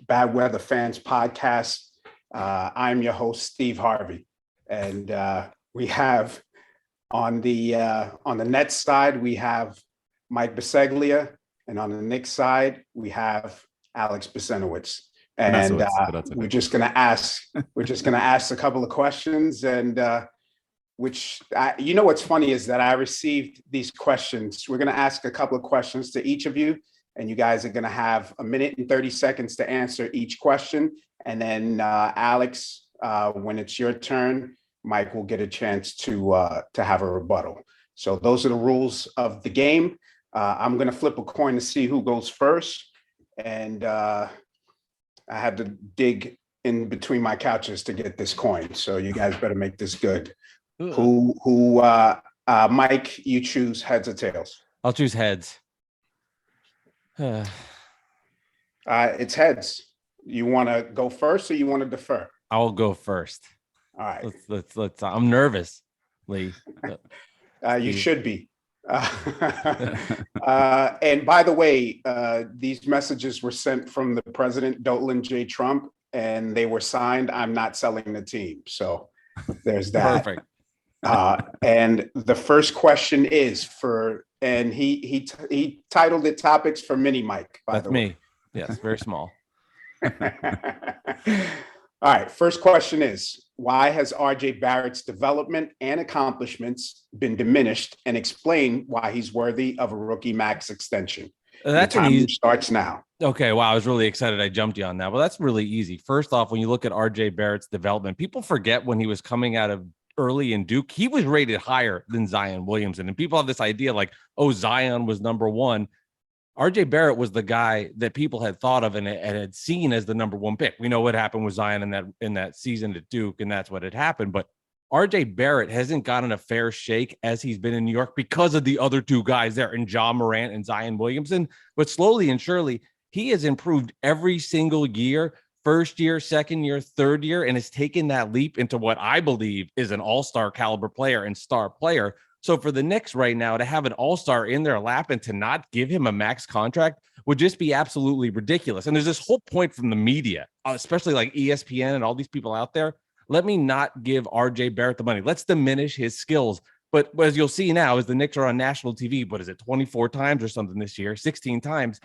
Bad Weather Fans podcast. I'm your host, Steve Harvey, and we have on the Nets side we have Mike Biseglia, and on the Knicks side we have Alex Basenowitz. And we're just going to ask a couple of questions, and what's funny is that I received these questions. We're going to ask a couple of questions to each of you, and you guys are going to have 1 minute and 30 seconds to answer each question. And then Alex, when it's your turn, Mike will get a chance to have a rebuttal. So those are the rules of the game. I'm going to flip a coin to see who goes first, and I had to dig in between my couches to get this coin. So you guys better make this good. Mike, you choose heads or tails? I'll choose heads. It's heads. You want to go first or you want to defer? I'll go first. All right. Let's I'm nervous, Lee. You should be. And by the way, these messages were sent from the president, Donald J. Trump, and they were signed, "I'm not selling the team." So there's that. Perfect. And the first question is and he titled it "Topics for Mini Mike." That's me. Yes, very small. All right. First question is, why has RJ Barrett's development and accomplishments been diminished, and explain why he's worthy of a rookie max extension? That's the time starts now. Okay. Wow. I was really excited. I jumped you on that. Well, that's really easy. First off, when you look at RJ Barrett's development, people forget when he was coming out of early in Duke, he was rated higher than Zion Williamson. And people have this idea like, oh, Zion was number one. RJ Barrett was the guy that people had thought of and had seen as the number one pick. We know what happened with Zion in that season at Duke, and that's what had happened. But RJ Barrett hasn't gotten a fair shake as he's been in New York because of the other two guys there, in Ja Morant and Zion Williamson. But slowly and surely, he has improved every single year, first year, second year, third year, and has taken that leap into what I believe is an all-star caliber player and star player. So for the Knicks right now to have an all-star in their lap and to not give him a max contract would just be absolutely ridiculous. And there's this whole point from the media, especially like ESPN and all these people out there. Let me not give RJ Barrett the money. Let's diminish his skills. But as you'll see now, as the Knicks are on national TV, what is it, 24 times or something this year, 16 times,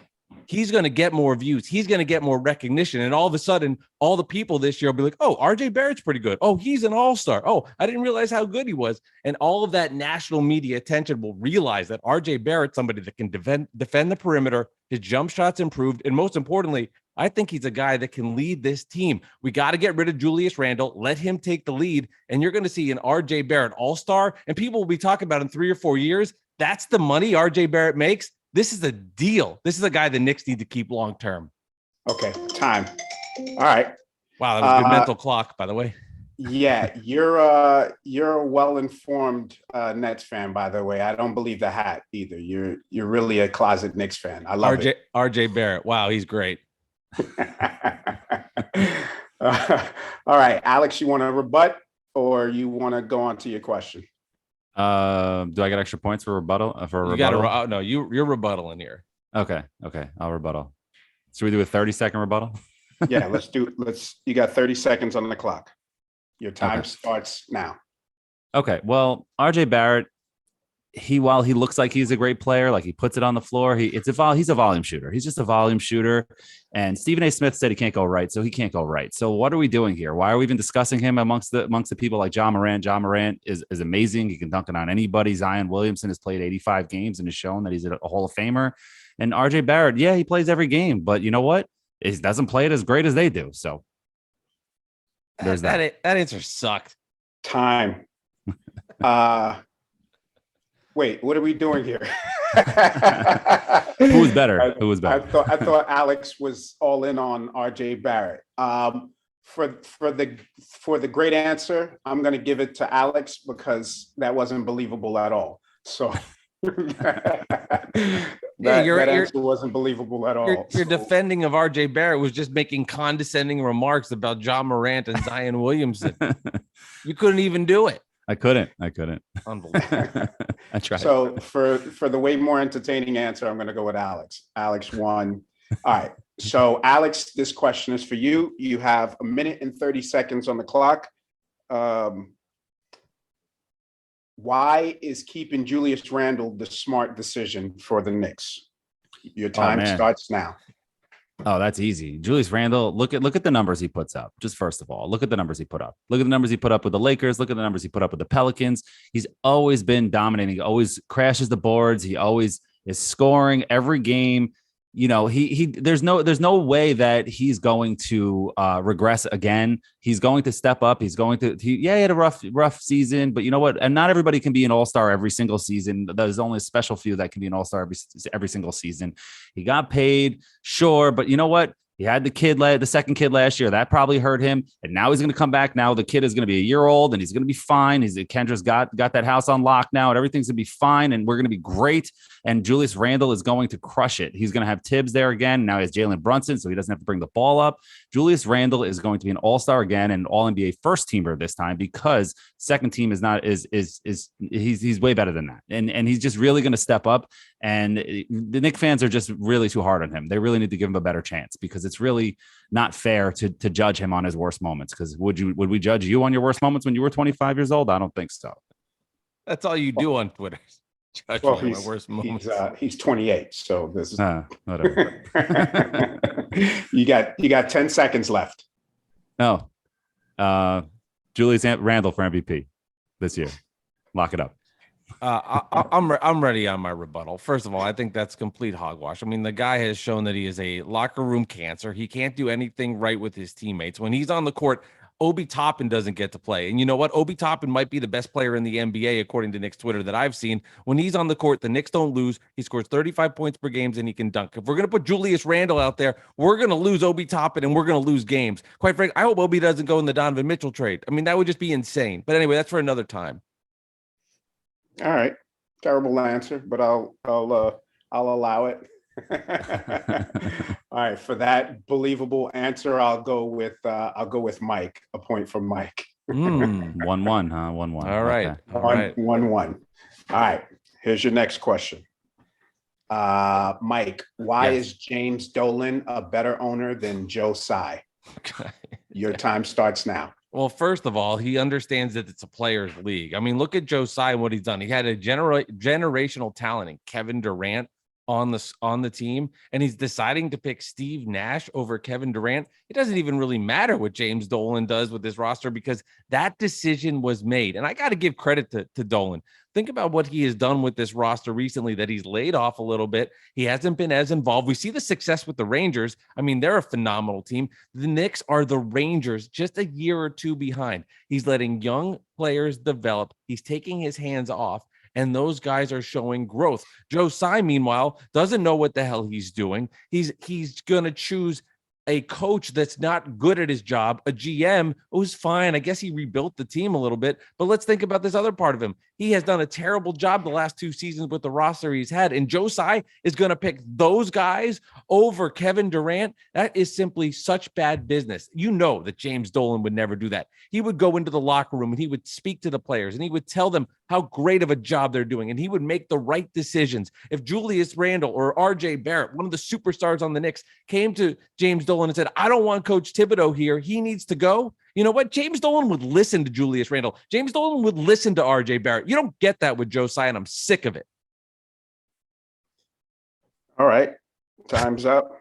he's going to get more views. He's going to get more recognition. And all of a sudden, all the people this year will be like, oh, RJ Barrett's pretty good. Oh, he's an all-star. Oh, I didn't realize how good he was. And all of that national media attention will realize that RJ Barrett's somebody that can defend the perimeter. His jump shot's improved. And most importantly, I think he's a guy that can lead this team. We got to get rid of Julius Randle. Let him take the lead. And you're going to see an RJ Barrett all-star. And people will be talking about in 3 or 4 years. That's the money RJ Barrett makes. This is a deal. This is a guy the Knicks need to keep long term. Okay, time. All right. Wow, that was a good mental clock, by the way. Yeah, you're a well-informed Nets fan, by the way. I don't believe the hat either. You're really a closet Knicks fan. I love it. RJ Barrett. Wow, he's great. All right, Alex, you want to rebut or you want to go on to your question? Do I get extra points for rebuttal? You're rebuttal in here. Okay, I'll rebuttal. Should we do a 30-second rebuttal? Yeah, you got 30 seconds on the clock. Your time starts now. Okay, well, RJ Barrett, while he looks like he's a great player, like he puts it on the floor, he's a volume shooter. He's just a volume shooter. And Stephen A. Smith said he can't go right, so he can't go right. So what are we doing here? Why are we even discussing him amongst the people like Ja Morant? Ja Morant is amazing. He can dunk it on anybody. Zion Williamson has played 85 games and has shown that he's a Hall of Famer. And RJ Barrett, yeah, he plays every game, but you know what? He doesn't play it as great as they do. So there's that. That answer sucked. Time. Wait, what are we doing here? Who was better? I thought Alex was all in on RJ Barrett. For the great answer, I'm going to give it to Alex because that wasn't believable at all. So that answer wasn't believable at all. Your defending of RJ Barrett was just making condescending remarks about Ja Morant and Zion Williamson. You couldn't even do it. I couldn't. Unbelievable. I tried. So for the way more entertaining answer, I'm going to go with Alex. Alex won. All right. So, Alex, this question is for you. You have 1 minute and 30 seconds on the clock. Why is keeping Julius Randle the smart decision for the Knicks? Your time starts now. Oh, that's easy. Julius Randle, look at the numbers he puts up. Just first of all, look at the numbers he put up. Look at the numbers he put up with the Lakers. Look at the numbers he put up with the Pelicans. He's always been dominating. He always crashes the boards. He always is scoring every game. You know, there's no way that he's going to regress again. He's going to step up. He's going to, he had a rough season, but you know what? And not everybody can be an all-star every single season. There's only a special few that can be an all-star every single season. He got paid, sure, but you know what? He had the second kid last year. That probably hurt him. And now he's going to come back. Now the kid is going to be a year old and he's going to be fine. Kendra's got that house on lock now and everything's going to be fine. And we're going to be great. And Julius Randle is going to crush it. He's going to have Tibbs there again. Now he has Jalen Brunson, so he doesn't have to bring the ball up. Julius Randle is going to be an all-star again and all-NBA first teamer this time because second team is not he's way better than that. And he's just really going to step up. And the Knicks fans are just really too hard on him. They really need to give him a better chance because it's really not fair to judge him on his worst moments. Because would we judge you on your worst moments when you were 25 years old? I don't think so. That's all you do on Twitter. Judge me on my worst moments. He's 28, so this is whatever. you got 10 seconds left. No, Julius Randle for MVP this year. Lock it up. I'm ready on my rebuttal. First of all, I think that's complete hogwash. I mean, the guy has shown that he is a locker room cancer. He can't do anything right with his teammates. When he's on the court, Obi Toppin doesn't get to play. And you know what? Obi Toppin might be the best player in the NBA, according to Knicks Twitter that I've seen. When he's on the court, the Knicks don't lose. He scores 35 points per game and he can dunk. If we're going to put Julius Randle out there, we're going to lose Obi Toppin and we're going to lose games. Quite frankly, I hope Obi doesn't go in the Donovan Mitchell trade. I mean, that would just be insane. But anyway, that's for another time. All right. Terrible answer, but I'll allow it. All right, for that believable answer, I'll go with Mike. A point from Mike. 1-1, huh? 1-1. All right. Okay. All right. 1-1. All right. Here's your next question. Mike, why is James Dolan a better owner than Joe Tsai? Your time starts now. Well, first of all, he understands that it's a players' league. I mean, look at Joe Tsai and what he's done. He had a generational talent in Kevin Durant on the team, and he's deciding to pick Steve Nash over Kevin Durant. It doesn't even really matter what James Dolan does with this roster because that decision was made. And I got to give credit to Dolan. Think about what he has done with this roster recently, that he's laid off a little bit. He hasn't been as involved. We see the success with the Rangers. I mean, they're a phenomenal team. The Knicks are the Rangers, just a year or two behind. He's letting young players develop. He's taking his hands off, and those guys are showing growth. Joe Tsai, meanwhile, doesn't know what the hell he's doing. He's going to choose a coach that's not good at his job, a GM who's fine. I guess he rebuilt the team a little bit, but let's think about this other part of him. He has done a terrible job the last 2 seasons with the roster he's had, and Joe Tsai is going to pick those guys over Kevin Durant. That is simply such bad business. You know that James Dolan would never do that. He would go into the locker room and he would speak to the players and he would tell them how great of a job they're doing, and he would make the right decisions. If Julius Randle or RJ Barrett, one of the superstars on the Knicks, came to James Dolan and said, I don't want Coach Thibodeau here, he needs to go, you know what? James Dolan would listen to Julius Randle. James Dolan would listen to RJ Barrett. You don't get that with Joe Tsai, and I'm sick of it. All right. Time's up.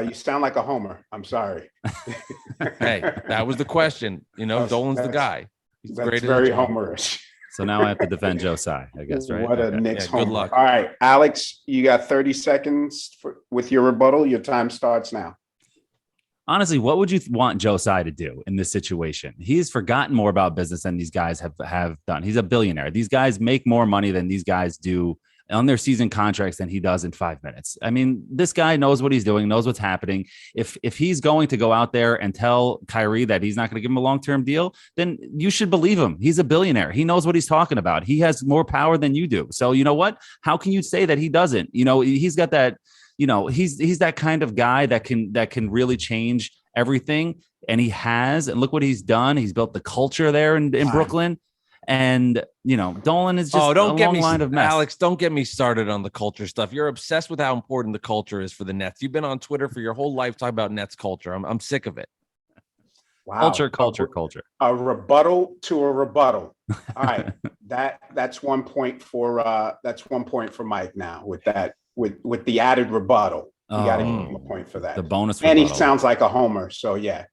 You sound like a homer. I'm sorry. Hey, that was the question. You know, Dolan's the guy. He's that's very homerish. So now I have to defend Joe Tsai, I guess, right? What a Knicks homer. Good luck. All right, Alex, you got 30 seconds with your rebuttal. Your time starts now. Honestly, what would you want Joe Tsai to do in this situation? He's forgotten more about business than these guys have done. He's a billionaire. These guys make more money than these guys do on their season contracts than he does in 5 minutes. I mean, this guy knows what he's doing, knows what's happening. If he's going to go out there and tell Kyrie that he's not going to give him a long-term deal, then you should believe him. He's a billionaire. He knows what he's talking about. He has more power than you do. So you know what? How can you say that he doesn't? You know, he's got that, you know, he's that kind of guy that can really change everything. And he has, and look what he's done. He's built the culture there in Brooklyn. And, Dolan is just don't a get long me, line of mess. Alex, don't get me started on the culture stuff. You're obsessed with how important the culture is for the Nets. You've been on Twitter for your whole life talking about Nets culture. I'm sick of it. Wow. Culture. A rebuttal to a rebuttal. All right. That's 1 point for Mike now with that, with the added rebuttal. You got to give him a point for that. The bonus and rebuttal. He sounds like a homer. So yeah,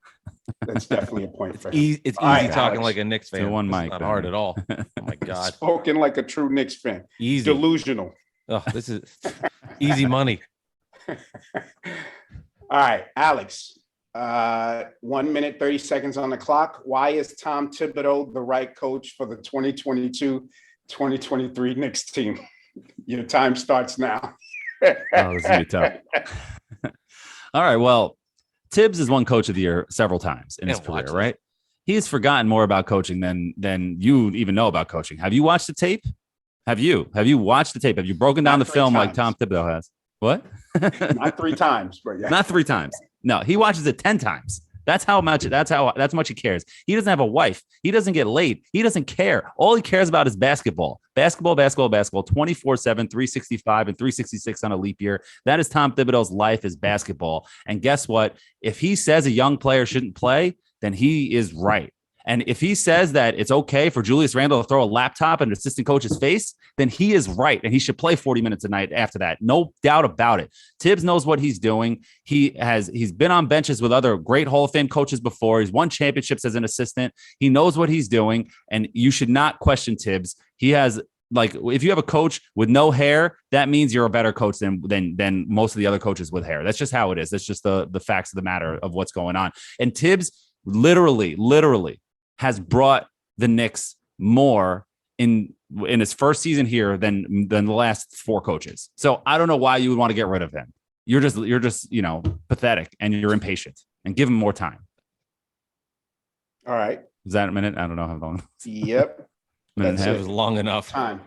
that's definitely a point for him. It's All easy right, talking Alex. like a Knicks fan. One It's mic, not then. hard at all. Oh my God. Spoken like a true Knicks fan. Easy. Delusional. Oh, this is easy money. All right, Alex. 1 minute, 30 seconds on the clock. Why is Tom Thibodeau the right coach for the 2022-2023 Knicks team? Your time starts now. Oh, this is gonna be tough. All right. Well, Tibbs has won Coach of the Year several times in his career, right? He has forgotten more about coaching than you even know about coaching. Have you watched the tape? Have you watched the tape? Have you broken down the film like Tom Thibodeau has? What? Not 3 times, but yeah. Not 3 times. No, he watches it 10 times. That's much he cares. He doesn't have a wife. He doesn't get laid. He doesn't care. All he cares about is basketball. Basketball, 24/7, 365 and 366 on a leap year. That is Tom Thibodeau's life, is basketball. And guess what? If he says a young player shouldn't play, then he is right. And if he says that it's okay for Julius Randle to throw a laptop in an assistant coach's face, then he is right. And he should play 40 minutes a night after that. No doubt about it. Tibbs knows what he's doing. He's been on benches with other great Hall of Fame coaches before. He's won championships as an assistant. He knows what he's doing. And you should not question Tibbs. He has, like, if you have a coach with no hair, that means you're a better coach than most of the other coaches with hair. That's just how it is. That's just the facts of the matter of what's going on. And Tibbs literally has brought the Knicks more in his first season here than the last 4 coaches. So I don't know why you would want to get rid of him. You're just pathetic, and you're impatient, and give him more time. All right. Is that a minute? I don't know how long. Yep. Minute and a half. It was long enough. Time.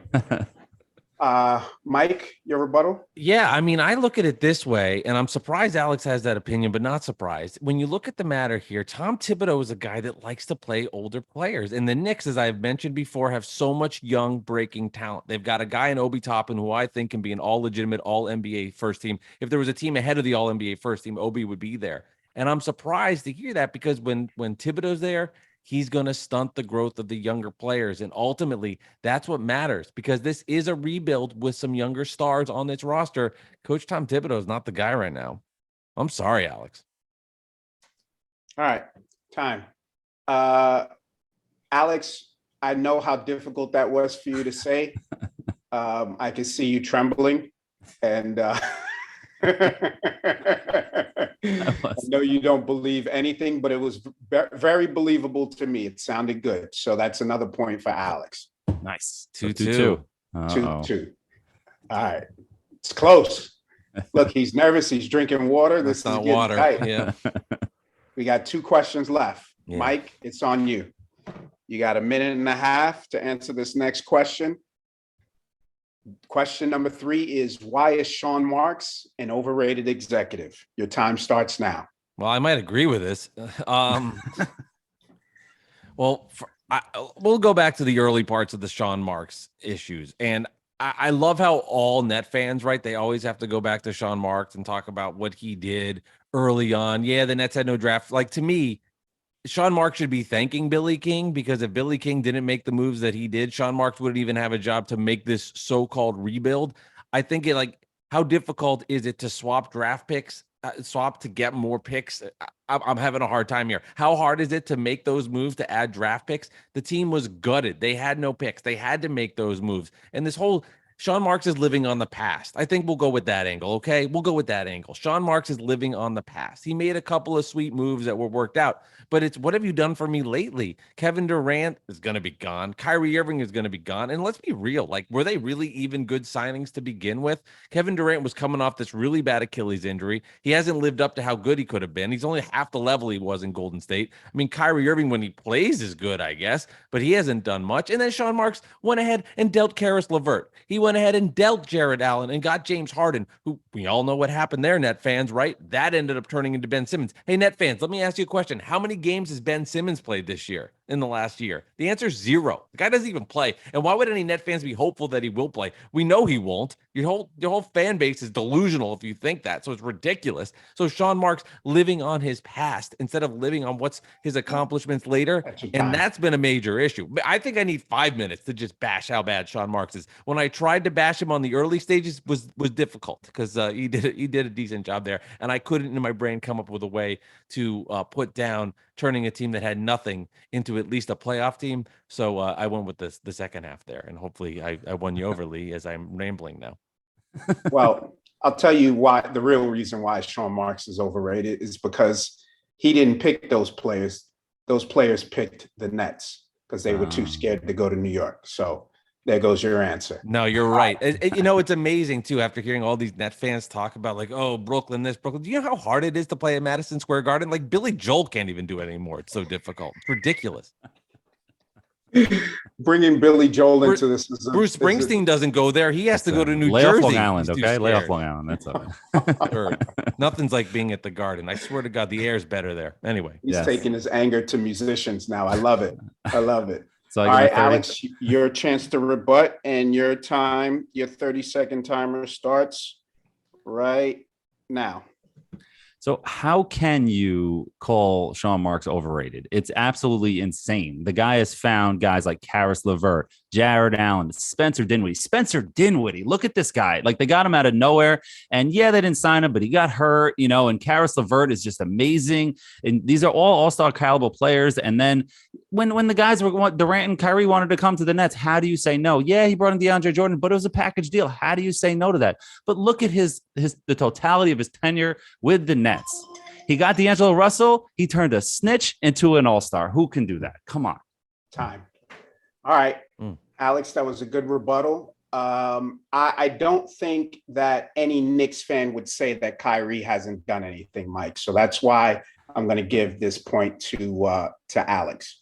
Mike, your rebuttal? Yeah, I mean, I look at it this way, and I'm surprised Alex has that opinion, but not surprised. When you look at the matter here, Tom Thibodeau is a guy that likes to play older players. And the Knicks, as I've mentioned before, have so much young breaking talent. They've got a guy in Obi Toppin who I think can be an all-legitimate all-NBA first team. If there was a team ahead of the all-NBA first team, Obi would be there. And I'm surprised to hear that, because when Thibodeau's there, he's going to stunt the growth of the younger players. And ultimately, that's what matters, because this is a rebuild with some younger stars on this roster. Coach Tom Thibodeau is not the guy right now. I'm sorry, Alex. All right. Time. Alex, I know how difficult that was for you to say. I can see you trembling. And I know you don't believe anything, but it was very believable to me. It sounded good. So that's another point for Alex. Nice. 2-2. 2-2. All right. It's close. Look, he's nervous. He's drinking water. This is not getting water. tight. Yeah. We got 2 questions left. Yeah. Mike, it's on you. You got a minute and a half to answer this next question. Question number 3 is, why is Sean Marks an overrated executive? Your time starts now. Well, I might agree with this. We'll go back to the early parts of the Sean Marks issues. And I love how all Net fans, right, they always have to go back to Sean Marks and talk about what he did early on. Yeah, the Nets had no draft. Like, to me, Sean Marks should be thanking Billy King, because if Billy King didn't make the moves that he did, Sean Marks wouldn't even have a job to make this so-called rebuild. I think how difficult is it to swap draft picks, swap to get more picks? I'm having a hard time here. How hard is it to make those moves to add draft picks? The team was gutted. They had no picks. They had to make those moves. And this whole Sean Marks is living on the past. I think we'll go with that angle, okay? We'll go with that angle. Sean Marks is living on the past. He made a couple of sweet moves that were worked out, but it's, what have you done for me lately? Kevin Durant is going to be gone. Kyrie Irving is going to be gone. And let's be real, were they really even good signings to begin with? Kevin Durant was coming off this really bad Achilles injury. He hasn't lived up to how good he could have been. He's only half the level he was in Golden State. I mean, Kyrie Irving, when he plays, is good, I guess, but he hasn't done much. And then Sean Marks went ahead and dealt Karis LeVert. He went ahead and dealt Jared Allen and got James Harden, who we all know what happened there, Net fans, right? That ended up turning into Ben Simmons. Hey, Net fans, let me ask you a question. How many games has Ben Simmons played this year? in the last year? The answer is 0. The guy doesn't even play. And why would any Net fans be hopeful that he will play? We know he won't. Your whole fan base is delusional if you think that. So it's ridiculous. So Sean Marks living on his past instead of living on what's his accomplishments later. And that's been a major issue. I think I need 5 minutes to just bash how bad Sean Marks is. When I tried to bash him on the early stages was difficult because he did a decent job there. And I couldn't in my brain come up with a way to put down turning a team that had nothing into at least a playoff team. So I went with the second half there, and hopefully I won you over, Lee, as I'm rambling now. Well, I'll tell you why. The real reason why Sean Marks is overrated is because he didn't pick those players. Those players picked the Nets because they were too scared to go to New York. So there goes your answer. No, you're right. It's amazing too. After hearing all these Net fans talk about like, oh, Brooklyn, this Brooklyn. Do you know how hard it is to play at Madison Square Garden? Like Billy Joel can't even do it anymore. It's so difficult. It's ridiculous. Bringing Billy Joel into this. Bruce Springsteen doesn't go there. He has to go to New lay Jersey. Off Long Island, okay? Lay off Long Island. That's all. Sure. Nothing's like being at the Garden. I swear to God, the air's better there. Anyway, he's taking his anger to musicians now. I love it. I love it. So all right, Alex, your chance to rebut, and your 30-second timer starts right now. So how can you call Sean Marks overrated? It's absolutely insane. The guy has found guys like Karis LeVert, Jared Allen, Spencer Dinwiddie. Look at this guy. Like they got him out of nowhere. And yeah, they didn't sign him, but he got hurt, and Karis LeVert is just amazing. And these are all all-star caliber players. And then when the guys were Durant and Kyrie wanted to come to the Nets, how do you say no? Yeah, he brought in DeAndre Jordan, but it was a package deal. How do you say no to that? But look at the totality of his tenure with the Nets. He got D'Angelo Russell. He turned a snitch into an all-star. Who can do that? Come on. Time. All right. Alex, that was a good rebuttal. I don't think that any Knicks fan would say that Kyrie hasn't done anything, Mike. So that's why I'm going to give this point to Alex.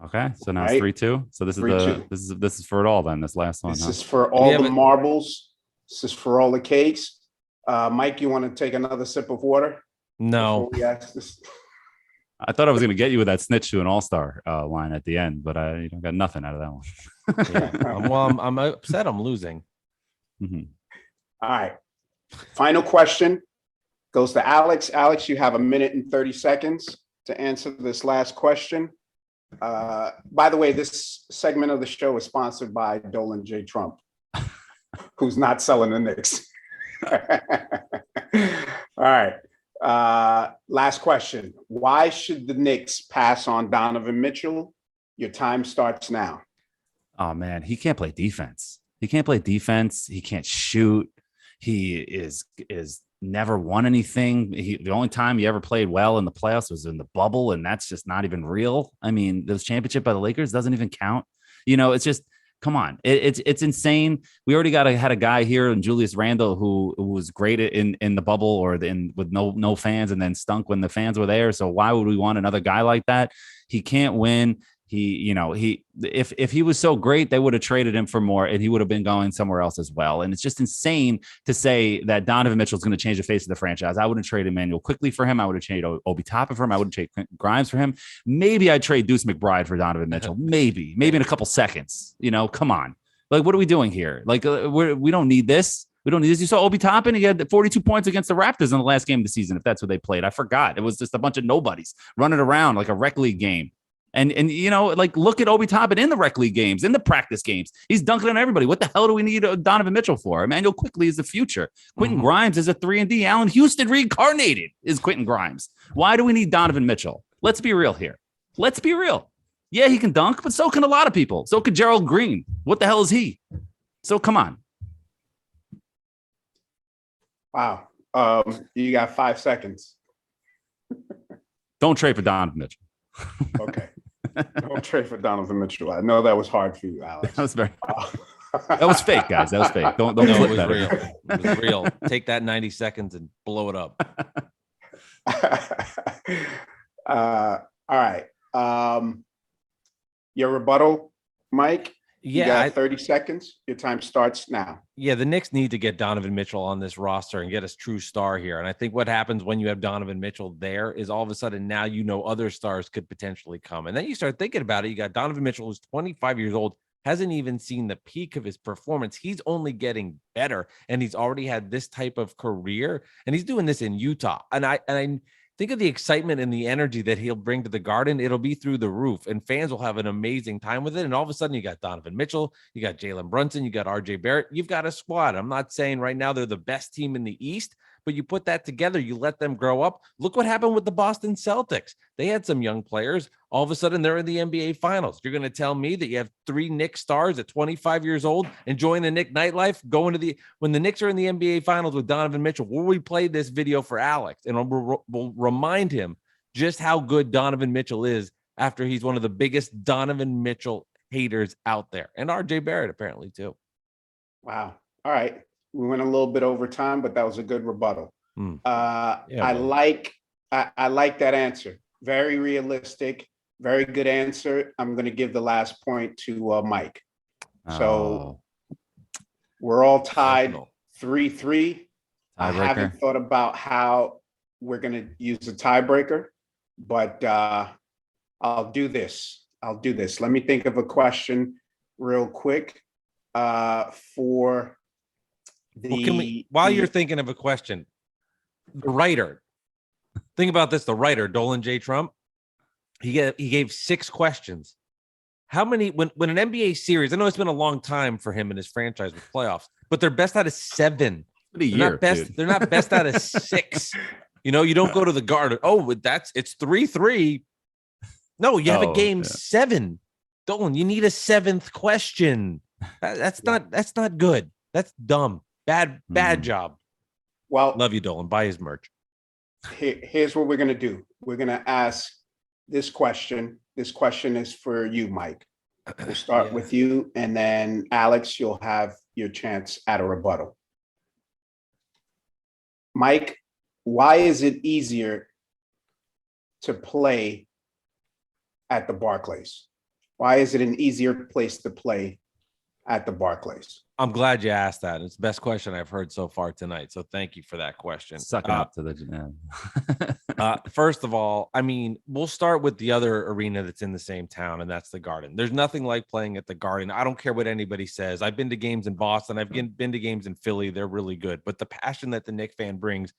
Okay, so now it's 3-2. So this is this is for it all then. This last one. This is for all the marbles. This is for all the cakes. Mike, you want to take another sip of water? No. I thought I was going to get you with that snitch to an all-star line at the end, but I got nothing out of that one. Well, I'm upset I'm losing. Mm-hmm. All right. Final question goes to Alex. Alex, you have 1 minute and 30 seconds to answer this last question. By the way, this segment of the show is sponsored by Dolan J. Trump, who's not selling the Knicks. All right. Last question. Why should the Knicks pass on Donovan Mitchell? Your time starts now. Oh man, he can't play defense. He can't shoot. He is never won anything. The only time he ever played well in the playoffs was in the bubble, and that's just not even real. I mean, those championship by the Lakers doesn't even count. It's just, come on. It's insane. We already had a guy here in Julius Randle who was great in the bubble or with no fans and then stunk when the fans were there. So why would we want another guy like that? He can't win. If he was so great, they would have traded him for more and he would have been going somewhere else as well. And it's just insane to say that Donovan Mitchell is going to change the face of the franchise. I wouldn't trade Emmanuel Quickly for him. I would have traded Obi Toppin for him. I wouldn't trade Grimes for him. Maybe I'd trade Deuce McBride for Donovan Mitchell. Maybe in a couple seconds. Come on. Like, what are we doing here? Like, we don't need this. We don't need this. You saw Obi Toppin. He had 42 points against the Raptors in the last game of the season, if that's what they played. I forgot. It was just a bunch of nobodies running around like a rec league game. And look at Obi Toppin in the rec league games, in the practice games. He's dunking on everybody. What the hell do we need Donovan Mitchell for? Emmanuel Quickly is the future. Quentin Grimes is a 3-and-D. Allen Houston reincarnated is Quentin Grimes. Why do we need Donovan Mitchell? Let's be real here. Let's be real. Yeah, he can dunk, but so can a lot of people. So could Gerald Green. What the hell is he? So come on. Wow. You got 5 seconds. Don't trade for Donovan Mitchell. Okay. Don't trade for Donovan Mitchell. I know that was hard for you, Alex. That was that was fake, guys. That was fake. Don't no, it was real. It was real. Take that 90 seconds and blow it up. All right. Your rebuttal, Mike? You got 30 seconds. Your time starts now. Yeah, the Knicks need to get Donovan Mitchell on this roster and get a true star here. And I think what happens when you have Donovan Mitchell there is all of a sudden now other stars could potentially come. And then you start thinking about it. You got Donovan Mitchell, who's 25 years old, hasn't even seen the peak of his performance. He's only getting better, and he's already had this type of career, and he's doing this in Utah. And I think of the excitement and the energy that he'll bring to the Garden. It'll be through the roof, and fans will have an amazing time with it. And all of a sudden, you got Donovan Mitchell, you got Jalen Brunson, you got RJ Barrett. You've got a squad. I'm not saying right now they're the best team in the East, but you put that together, you let them grow up. Look what happened with the Boston Celtics. They had some young players. All of a sudden, they're in the NBA Finals. You're going to tell me that you have 3 Knicks stars at 25 years old enjoying the Knick nightlife, when the Knicks are in the NBA Finals with Donovan Mitchell. Will we play this video for Alex, and we'll remind him just how good Donovan Mitchell is after he's one of the biggest Donovan Mitchell haters out there, and RJ Barrett apparently too. Wow. All right. We went a little bit over time, but that was a good rebuttal. I like that answer. Very realistic, very good answer. I'm going to give the last point to Mike. So we're all tied 3-3. I haven't thought about how we're going to use a tiebreaker, but I'll do this. Let me think of a question real quick for while you're thinking of a question, the writer, think about this, the writer, Dolan J. Trump, he gave 6 questions. How many, when an NBA series, I know it's been a long time for him and his franchise with playoffs, but they're best out of 7. They're not best out of 6. You don't go to the Garden. Oh, it's 3-3. No, you have a game 7. Dolan, you need a 7th question. That's not good. That's dumb. Bad job. Well, love you, Dolan. Buy his merch. Here's what we're going to do. We're going to ask this question. This question is for you, Mike. We'll start with you, and then Alex, you'll have your chance at a rebuttal. Mike, why is it easier to play at the Barclays? Why is it an easier place to play at the Barclays? I'm glad you asked that. It's the best question I've heard so far tonight. So thank you for that question. Sucking up to the first of all, we'll start with the other arena that's in the same town, and that's the Garden. There's nothing like playing at the Garden. I don't care what anybody says. I've been to games in Boston. I've been to games in Philly. They're really good. But the passion that the Knicks fan brings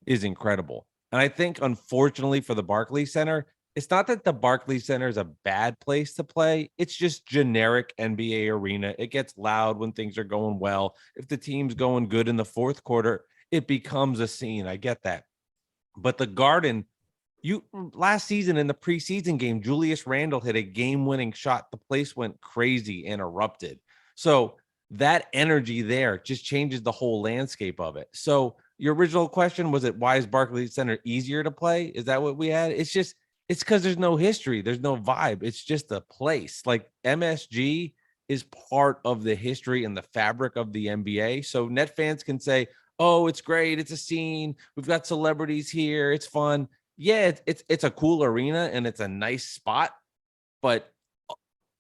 is incredible. And I think, unfortunately, for the Barclays Center, it's not that the Barclays Center is a bad place to play. It's just generic NBA arena. It gets loud when things are going well. If the team's going good in the fourth quarter, it becomes a scene. I get that. But the Garden, last season in the preseason game, Julius Randle hit a game-winning shot. The place went crazy and erupted. So that energy there just changes the whole landscape of it. So your original question was, why is Barclays Center easier to play? Is that what we had? It's because there's no history. There's no vibe. It's just a place. Like MSG is part of the history and the fabric of the NBA. So Net fans can say, oh, it's great. It's a scene. We've got celebrities here. It's fun. Yeah, it's a cool arena and it's a nice spot. But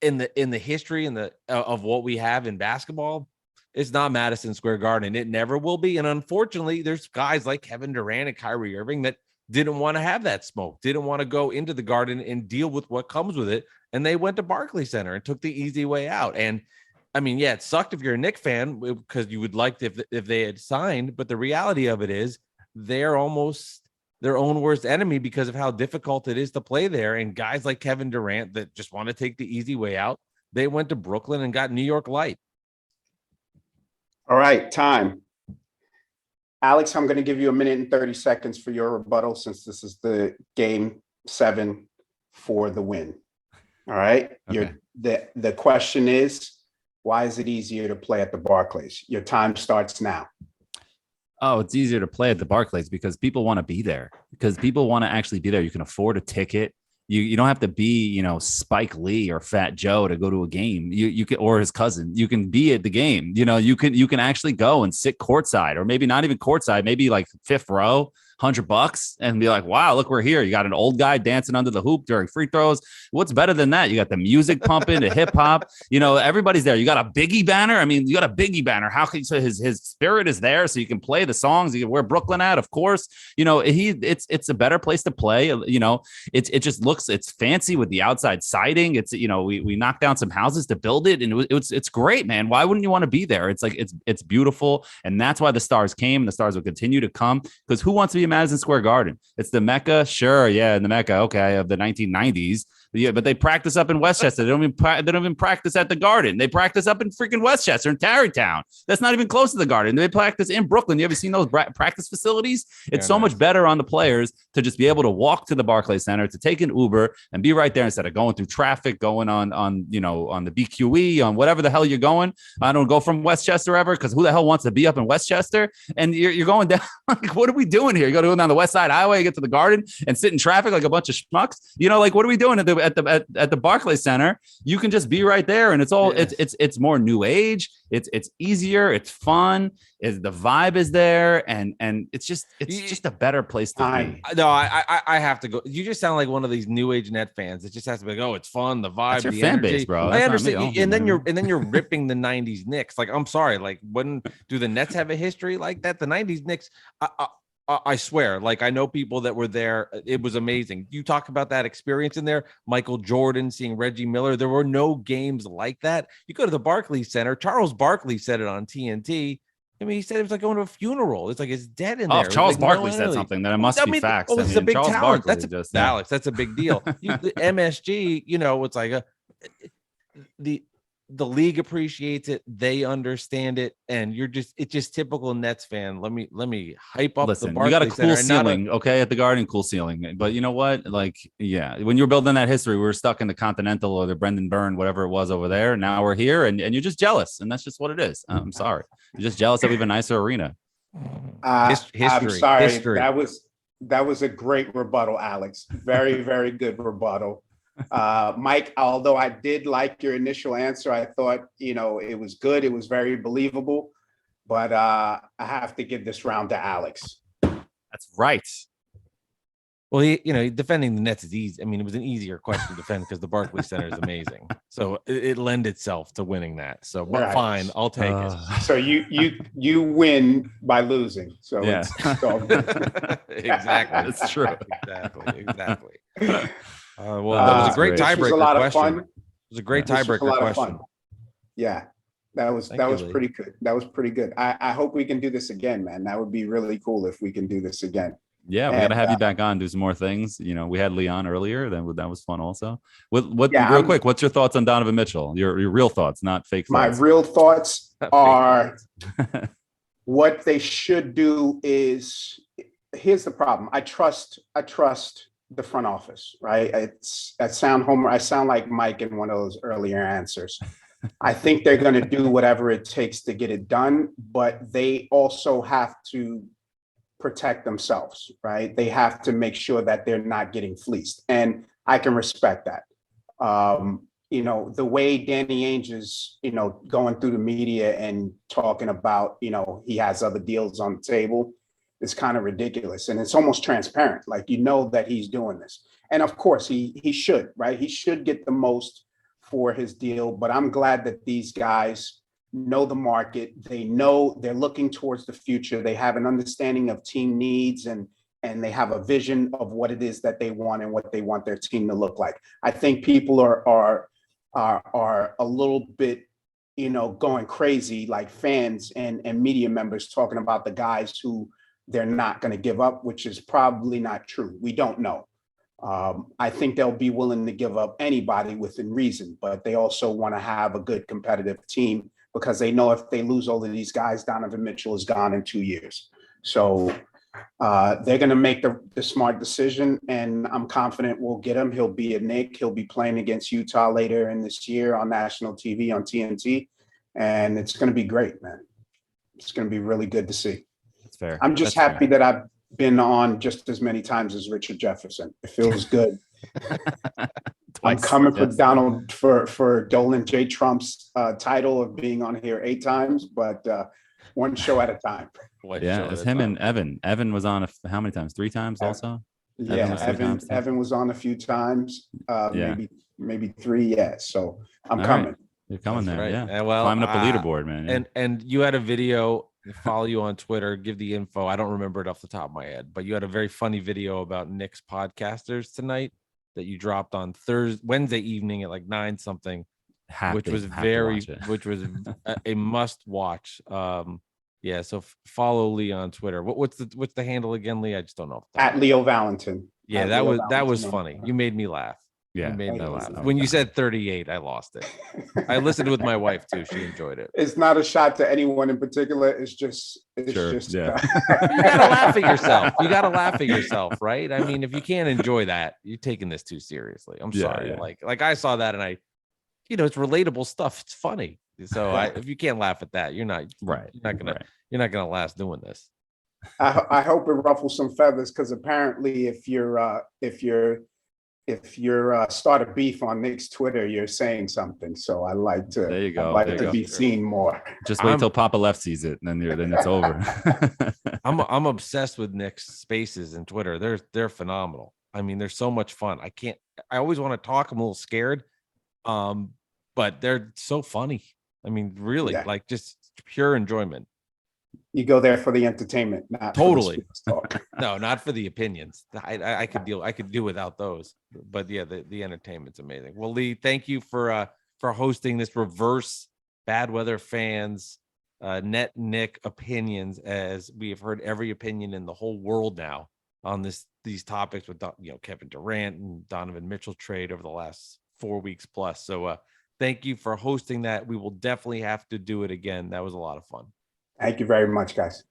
in the history and of what we have in basketball, it's not Madison Square Garden. It never will be. And unfortunately, there's guys like Kevin Durant and Kyrie Irving that didn't want to have that smoke, didn't want to go into the Garden and deal with what comes with it. And they went to Barclays Center and took the easy way out. And it sucked if you're a Knicks fan because you would like if they had signed. But the reality of it is they're almost their own worst enemy because of how difficult it is to play there. And guys like Kevin Durant that just want to take the easy way out, they went to Brooklyn and got New York Light. All right, time. Alex, I'm going to give you 1 minute and 30 seconds for your rebuttal since this is the game 7 for the win. All right. Okay. The question is, why is it easier to play at the Barclays? Your time starts now. Oh, it's easier to play at the Barclays because people want to be there, because people want to actually be there. You can afford a ticket. You don't have to be, Spike Lee or Fat Joe to go to a game. You can, or his cousin. You can be at the game. You can actually go and sit courtside, or maybe not even courtside, maybe like 5th row $100 and be like, wow, look, we're here. You got an old guy dancing under the hoop during free throws. What's better than that? You got the music pumping, the hip hop, everybody's there. You got a Biggie banner. I mean, you got a Biggie banner. How can you say his spirit is there so you can play the songs? You can wear Brooklyn at, of course. It's a better place to play. It just looks, it's fancy with the outside siding. It's, we knocked down some houses to build it, and it's great, man. Why wouldn't you want to be there? It's like, it's beautiful. And that's why the Stars came, and the Stars will continue to come, because who wants to be in Madison Square Garden? It's the Mecca. Sure. Yeah. In the Mecca. Okay. Of the 1990s. Yeah, but they practice up in Westchester. They don't even practice at the Garden. They practice up in freaking Westchester in Tarrytown. That's not even close to the Garden. They practice in Brooklyn. You ever seen those practice facilities? It's so much better on the players to just be able to walk to the Barclays Center, to take an Uber and be right there instead of going through traffic, going on the BQE, on whatever the hell you're going. I don't go from Westchester ever, because who the hell wants to be up in Westchester? And you're going down. Like, what are we doing here? You got to go down the West Side Highway, get to the Garden, and sit in traffic like a bunch of schmucks. What are we doing at the Barclays Center? You can just be right there, and it's all it's more new age. It's easier. It's fun. The vibe is there, and it's just a better place to be. No, I have to go. You just sound like one of these new age net fans. It just has to be like, oh, it's fun, the vibe, that's your the fan energy. base, bro. I understand. And then you're ripping the 90s Knicks. Like, I'm sorry. Like, do the Nets have a history like that? The 90s Knicks, I swear, like, I know people that were there. It was amazing. You talk about that experience in there. Michael Jordan, seeing Reggie Miller. There were no games like that. You go to the Barclays Center. Charles Barkley said it on TNT. I mean, he said it was like going to a funeral. It's like it's dead in there. If Charles like, Barkley said something, then it must be facts. It's a big Charles talent. Barkley Alex, that's a big deal. The MSG, it's like the league appreciates it. They understand it, and it's just typical Nets fan. Let me hype up. Listen, the Barclays you got a cool Center ceiling, okay, at the Garden, cool ceiling. But you know what? Like, yeah, when you were building that history, we were stuck in the Continental or the Brendan Byrne, whatever it was over there. Now we're here, and you're just jealous, and that's just what it is. I'm sorry, you're just jealous that we have a nicer arena. History. I'm sorry. History. That was a great rebuttal, Alex. Very, very good rebuttal. Mike, although I did like your initial answer, I thought, it was good. It was very believable, but I have to give this round to Alex. That's right. Well, defending the Nets is easy. I mean, it was an easier question to defend because the Barclays Center is amazing. So it lend itself to winning that. So, but right. Fine, I'll take it. So you win by losing. So yeah, exactly. That's true. Exactly. Well, that was a great tiebreaker question. It was a great tiebreaker question. Yeah, that was pretty good. That was pretty good. I hope we can do this again, man. That would be really cool if we can do this again. Yeah, we got to have you back on, do some more things. We had Leon earlier. That was fun also. Real quick, what's your thoughts on Donovan Mitchell? Your real thoughts, not fake thoughts. My real thoughts are what they should do is, here's the problem. I trust the front office, right? I sound like Mike in one of those earlier answers. I think they're going to do whatever it takes to get it done, but they also have to protect themselves, right? They have to make sure that they're not getting fleeced. And I can respect that. The way Danny Ainge is, going through the media and talking about, he has other deals on the table is kind of ridiculous. And it's almost transparent. Like, that he's doing this. And of course he should, right? He should get the most for his deal, but I'm glad that these guys know the market. They know they're looking towards the future. They have an understanding of team needs and they have a vision of what it is that they want and what they want their team to look like. I think people are a little bit, going crazy, like fans and media members talking about the guys who they're not going to give up, which is probably not true. We don't know. I think they'll be willing to give up anybody within reason, but they also want to have a good competitive team because they know if they lose all of these guys, Donovan Mitchell is gone in 2 years. So they're going to make the smart decision, and I'm confident we'll get him. He'll be a Knick. He'll be playing against Utah later in this year on national TV on TNT, and it's going to be great, man. It's going to be really good to see. That's fair. I'm just happy that I've been on just as many times as Richard Jefferson. It feels good. I'm coming for Donald for Dolan J. Trump's title of being on here 8 times, but one show at a time. What Yeah, show it's at a him and time. Evan. Evan was on how many times? 3 times also. Yeah, was 3 times too. Evan was on a few times, Yeah. maybe 3. Yeah, so I'm All right. coming. You're coming That's there. right. Yeah. And well, Climbing up the leaderboard, man. Yeah. and you had a video. Follow you on Twitter. Give the info. I don't remember it off the top of my head, but you had a very funny video about Knicks podcasters tonight that you dropped on Wednesday evening at like 9 something, which was a must watch. Yeah. So follow Lee on Twitter. What's the handle again, Lee? I just don't know. At Leo Valentin. Yeah, At that Leo was Valentin. funny. You made me laugh. Yeah. You made me That laugh. was When you said 38, I lost it. I listened with my wife too. She enjoyed it. It's not a shot to anyone in particular. It's just Sure, yeah. You gotta laugh at yourself. You gotta laugh at yourself, right? I mean, if you can't enjoy that, you're taking this too seriously. I'm Yeah, sorry. yeah. Like I saw that and it's relatable stuff. It's funny. So if you can't laugh at that, you're not Right. You're not gonna last doing this. I hope it ruffles some feathers because apparently, if you're start a beef on Nick's Twitter, you're saying something. So I like to. There you go. I'd like There you to go. be seen more. Just wait till Papa Left sees it, and then it's over. I'm obsessed with Nick's spaces and Twitter. They're phenomenal. I mean, they're so much fun. I always want to talk. I'm a little scared. But they're so funny. I mean, really, Yeah. like just pure enjoyment. You go there for the entertainment, not Totally. For the sports talk. No, not for the opinions. I could do without those. But yeah, the entertainment's amazing. Well, Lee, thank you for hosting this reverse bad weather fans net Nick opinions, as we have heard every opinion in the whole world now on these topics with Kevin Durant and Donovan Mitchell trade over the last 4 weeks plus. So thank you for hosting that. We will definitely have to do it again. That was a lot of fun. Thank you very much, guys.